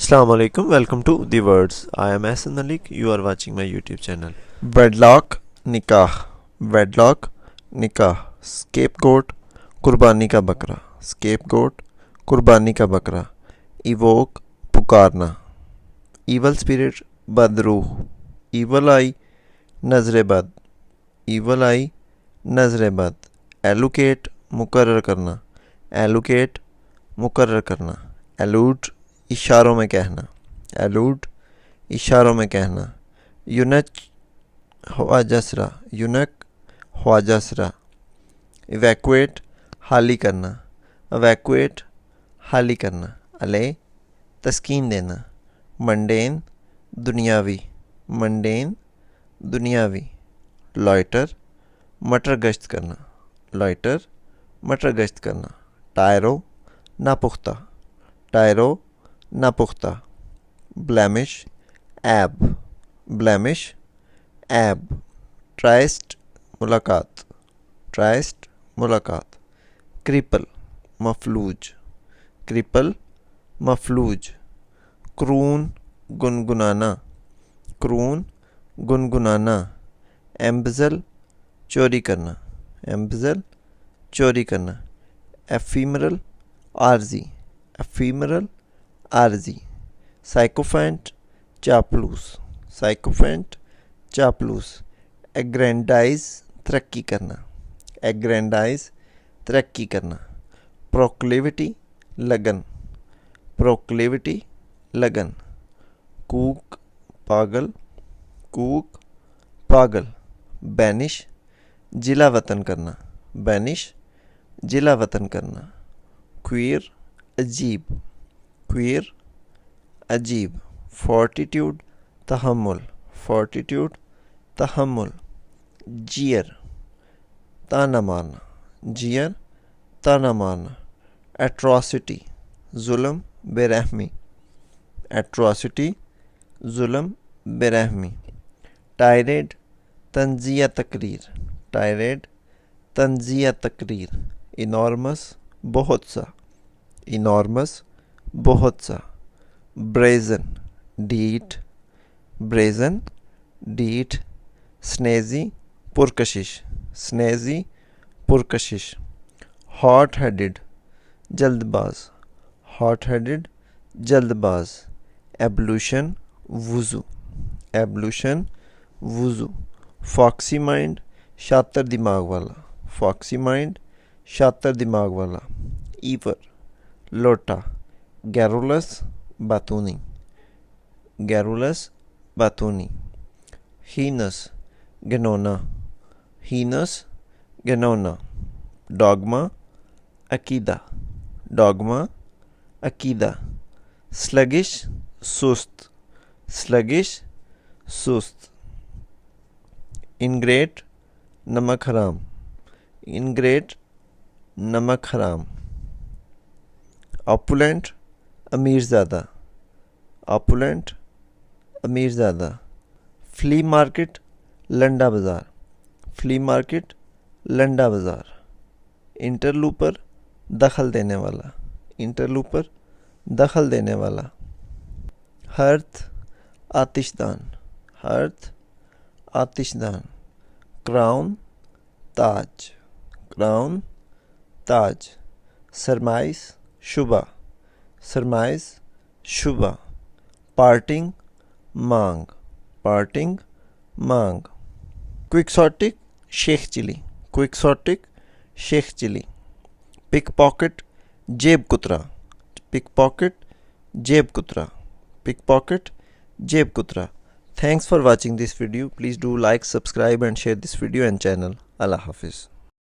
Assalamu alaikum, welcome to The Words. I am Ahsan Malik, you are watching my YouTube channel. wedlock nikah, wedlock nikah, scapegoat कुर्बानी का बकरा, scapegoat कुर्बानी का बकरा, evoke पुकारना, evil spirit बदरूह, evil eye नजर बद, evil eye नजर बद, allocate मुकर्रर करना, allocate मुकर्रर करना, allude इशारों में कहना, allude इशारों में कहना, यूनक ख्वाजसरा, यूनक ख्वाजसरा, evacuate हाली करना, evacuate हाली करना, अले तस्कीन देना, मंडेन दुनियावी, मंडेन दुनियावी, लॉइटर मटर गश्त करना, लॉइटर मटर गश्त करना, टायरो नापुख्ता, टायरो नापुख्ता, ब्लैमिश ऐब, ब्लैमिश ऐब, ट्राइस्ट मुलाकात, ट्राइस्ट मुलाकात, क्रिपल मफलूज, क्रिपल मफलूज, क्रून गुनगुनाना, क्रून गुनगुनाना, एम्बजल चोरी करना, एम्बजल चोरी करना, एफीमरल आर्जी, एफीमरल आर्जी, साइकोफेंट चापलूस, साइकोफेंट चापलूस, एग्रेंडाइज तरक्की करना, एग्रेंडाइज तरक्की करना, प्रोक्लेविटी लगन, प्रोक्लेविटी लगन, कूक पागल, कूक पागल, बैनिश जिला वतन करना, बैनिश जिला वतन करना, क्वीर अजीब, क्वीर अजीब, फोर्टिट्यूड तहम्मुल, फोर्टिट्यूड तहम्मुल, जियर ताना मारना, जियर ताना मारना, एट्रॉसिटी जुल्म बेरहमी, एट्रॉसिटी जुल्म बेरहमी, टायरेड तंजिया तकरीर, टायरेड तंजिया तकरीर, इनॉर्मस बहुत सा, इनॉर्मस बहुत सा, ब्रेजन डीट, ब्रेजन डीट, स्नेजी पुरकशिश, स्नेजी पुरकशिश, हॉट हेडेड जल्दबाज, हॉट हेडेड जल्दबाज, एब्लूशन वुज़ू, एब्लूशन वुज़ू, फॉक्सी माइंड शातर दिमाग वाला, फॉक्सी माइंड शातर दिमाग वाला, ईवर लोटा, गैरुलस बातूनी, गैरुलस बातूनी, हीनस गनोना, हीनस गनोना, डॉगमा अकीदा, डॉगमा अकीदा, स्लगिश सुस्त, स्लगिश सुस्त, इनग्रेट नमक हराम, इनग्रेट नमक हराम, ऑपुलेंट अमीरज़ादा, ऑपुलेंट अमीरज़ादा, फ्ली मार्केट लंडा बाज़ार, फ्ली मार्केट लंडा बाज़ार, इंटरलूपर दखल देने वाला, इंटरलूपर दखल देने वाला, हर्थ आतिशदान, हर्थ आतिशदान, क्राउन ताज, क्राउन ताज, सरमाइस शुबा, सरमाइस शुबा, पार्टिंग मांग, पार्टिंग मांग, quixotic Sheikh Chilli, quixotic Sheikh Chilli, pickpocket जेब कुतरा, पिक पॉकेट जेब कुतरा, pick pocket जेब कुतरा. Thanks for watching this video. Please do like, subscribe and share this video and channel. Allah Hafiz.